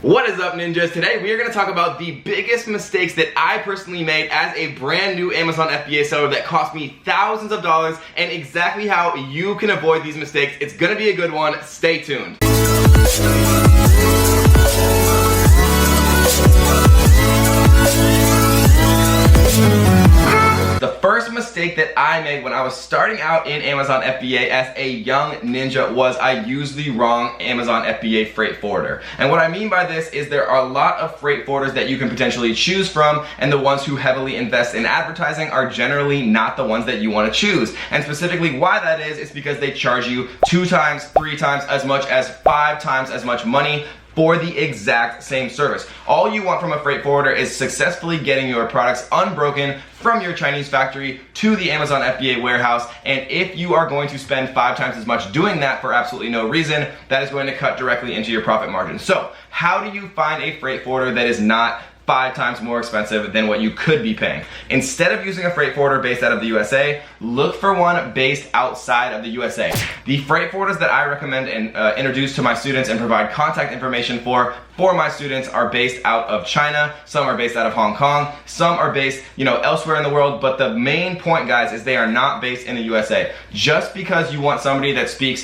What is up, ninjas? Today we are going to talk about the biggest mistakes that I personally made as a brand new Amazon FBA seller that cost me thousands of dollars, and exactly how you can avoid these mistakes. It's going to be a good one. Stay tuned. The first mistake that I made when I was starting out in Amazon FBA as a young ninja was I used the wrong Amazon FBA freight forwarder. And what I mean by this is there are a lot of freight forwarders that you can potentially choose from, and the ones who heavily invest in advertising are generally not the ones that you want to choose. And specifically why that is because they charge you 2 times, 3 times as much as 5 times as much money for the exact same service. All you want from a freight forwarder is successfully getting your products unbroken from your Chinese factory to the Amazon FBA warehouse. And if you are going to spend 5 times as much doing that for absolutely no reason, that is going to cut directly into your profit margin. So how do you find a freight forwarder that is not 5 times more expensive than what you could be paying? Instead of using a freight forwarder based out of the USA, look for one based outside of the USA. The freight forwarders that I recommend and introduce to my students and provide contact information for my students are based out of China. Some are based out of Hong Kong. Some are based, elsewhere in the world. But the main point, guys, is they are not based in the USA. Just because you want somebody that speaks,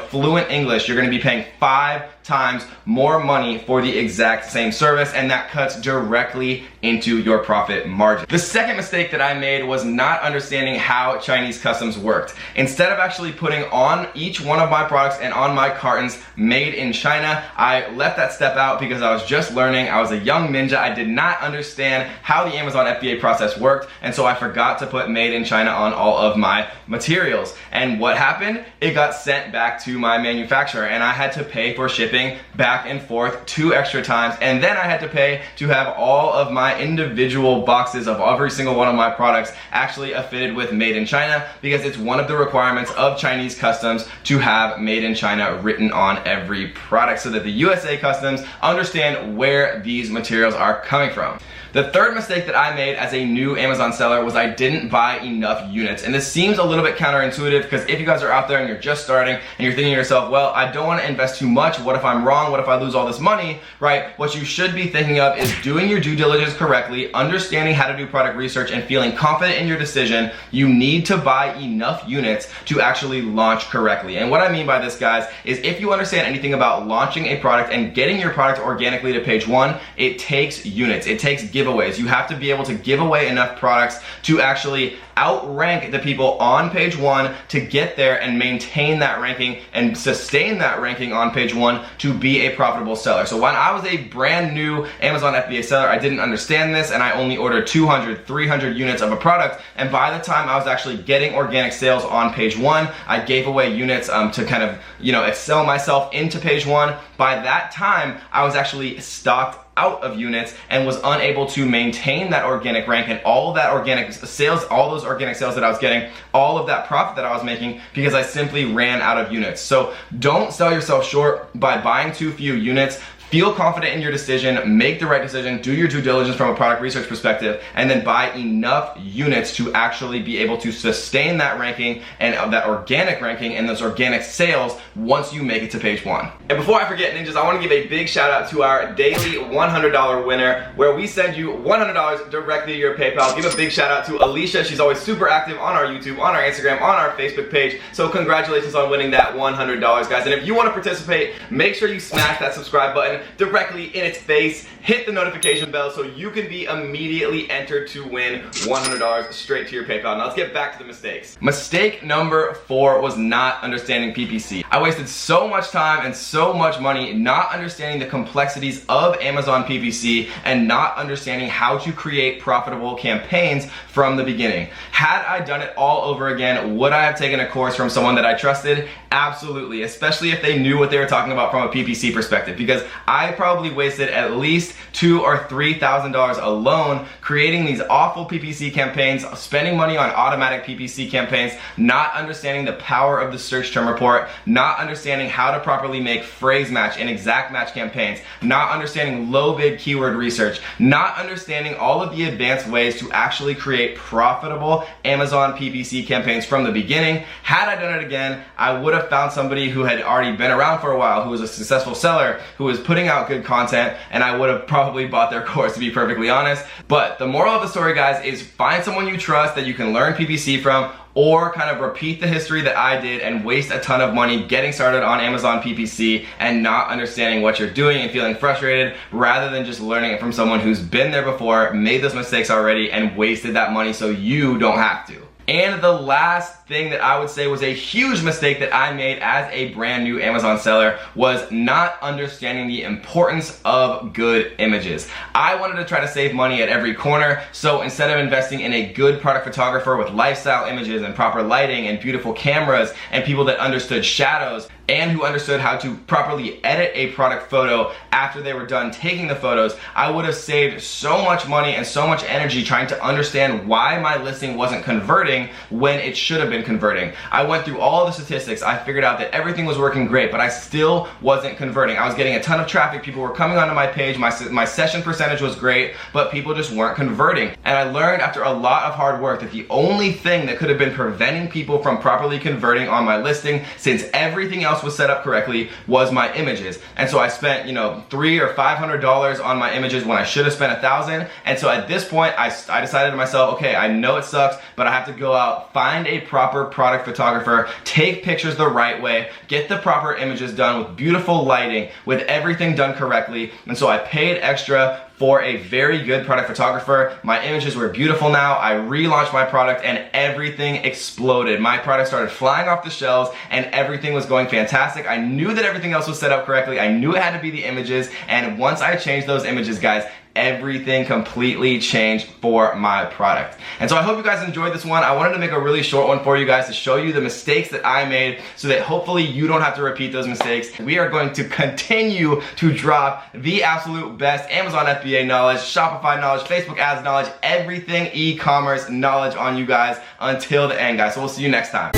fluent English, you're going to be paying 5 times more money for the exact same service, and that cuts directly into your profit margin. The second mistake that I made was not understanding how Chinese customs worked. Instead of actually putting on each one of my products and on my cartons made in China, I left that step out because I was just learning. I was a young ninja. I did not understand how the Amazon FBA process worked, and so I forgot to put made in China on all of my materials. And what happened? It got sent back to my manufacturer, and I had to pay for shipping back and forth 2 extra times, and then I had to pay to have all of my individual boxes of every single one of my products actually fitted with made in China, because it's one of the requirements of Chinese customs to have made in China written on every product so that the USA customs understand where these materials are coming from. The third mistake that I made as a new Amazon seller was I didn't buy enough units. And this seems a little bit counterintuitive, because if you guys are out there and you're just starting and you're thinking to yourself, well, I don't want to invest too much. What if I'm wrong? What if I lose all this money, right? What you should be thinking of is doing your due diligence correctly, understanding how to do product research, and feeling confident in your decision. You need to buy enough units to actually launch correctly. And what I mean by this, guys, is if you understand anything about launching a product and getting your product organically to page 1, it takes units. It takes giveaways. You have to be able to give away enough products to actually outrank the people on page 1 to get there and maintain that ranking and sustain that ranking on page 1 to be a profitable seller. So when I was a brand new Amazon FBA seller, I didn't understand this, and I only ordered 200, 300 units of a product, and by the time I was actually getting organic sales on page 1, I gave away units to kind of, excel myself into page 1. By that time, I was actually stocked out of units and was unable to maintain that organic rank and all of that organic sales, all those organic sales that I was getting, all of that profit that I was making, because I simply ran out of units. So don't sell yourself short by buying too few units. Feel confident in your decision, make the right decision, do your due diligence from a product research perspective, and then buy enough units to actually be able to sustain that ranking and that organic ranking and those organic sales once you make it to page 1. And before I forget, ninjas, I want to give a big shout out to our daily $100 winner, where we send you $100 directly to your PayPal. Give a big shout out to Alicia. She's always super active on our YouTube, on our Instagram, on our Facebook page. So congratulations on winning that $100, guys. And if you want to participate, make sure you smash that subscribe button directly in its face, hit the notification bell so you can be immediately entered to win $100 straight to your PayPal. Now let's get back to the mistakes. Mistake number 4 was not understanding PPC. I wasted so much time and so much money not understanding the complexities of Amazon PPC and not understanding how to create profitable campaigns from the beginning. Had I done it all over again, would I have taken a course from someone that I trusted? Absolutely, especially if they knew what they were talking about from a PPC perspective, because I probably wasted at least $2,000 or $3,000 alone creating these awful PPC campaigns, spending money on automatic PPC campaigns, not understanding the power of the search term report, not understanding how to properly make phrase match and exact match campaigns, not understanding low bid keyword research, not understanding all of the advanced ways to actually create profitable Amazon PPC campaigns from the beginning. Had I done it again, I would have found somebody who had already been around for a while, who was a successful seller, who was putting putting out good content, and I would have probably bought their course, to be perfectly honest. But the moral of the story, guys, is find someone you trust that you can learn PPC from, or kind of repeat the history that I did and waste a ton of money getting started on Amazon PPC and not understanding what you're doing and feeling frustrated, rather than just learning it from someone who's been there before, made those mistakes already, and wasted that money so you don't have to. And the last thing that I would say was a huge mistake that I made as a brand new Amazon seller was not understanding the importance of good images. I wanted to try to save money at every corner, so instead of investing in a good product photographer with lifestyle images and proper lighting and beautiful cameras and people that understood shadows and who understood how to properly edit a product photo after they were done taking the photos, I would have saved so much money and so much energy trying to understand why my listing wasn't converting when it should have been converting. I went through all the statistics. I figured out that everything was working great, but I still wasn't converting. I was getting a ton of traffic. People were coming onto my page. My session percentage was great, but people just weren't converting. And I learned after a lot of hard work that the only thing that could have been preventing people from properly converting on my listing, since everything else was set up correctly, was my images. And so I spent, $300 or $500 on my images when I should have spent $1,000. And so at this point, I decided to myself, okay, I know it sucks, but I have to go out, find a proper product photographer, take pictures the right way, get the proper images done with beautiful lighting, with everything done correctly. And so I paid extra for a very good product photographer. My images were beautiful now. I relaunched my product and everything exploded. My product started flying off the shelves and everything was going fantastic. I knew that everything else was set up correctly. I knew it had to be the images, and once I changed those images, guys, everything completely changed for my product. And so I hope you guys enjoyed this one. I wanted to make a really short one for you guys to show you the mistakes that I made so that hopefully you don't have to repeat those mistakes. We are going to continue to drop the absolute best Amazon FBA knowledge, Shopify knowledge, Facebook ads knowledge, everything e-commerce knowledge on you guys until the end, guys. So we'll see you next time.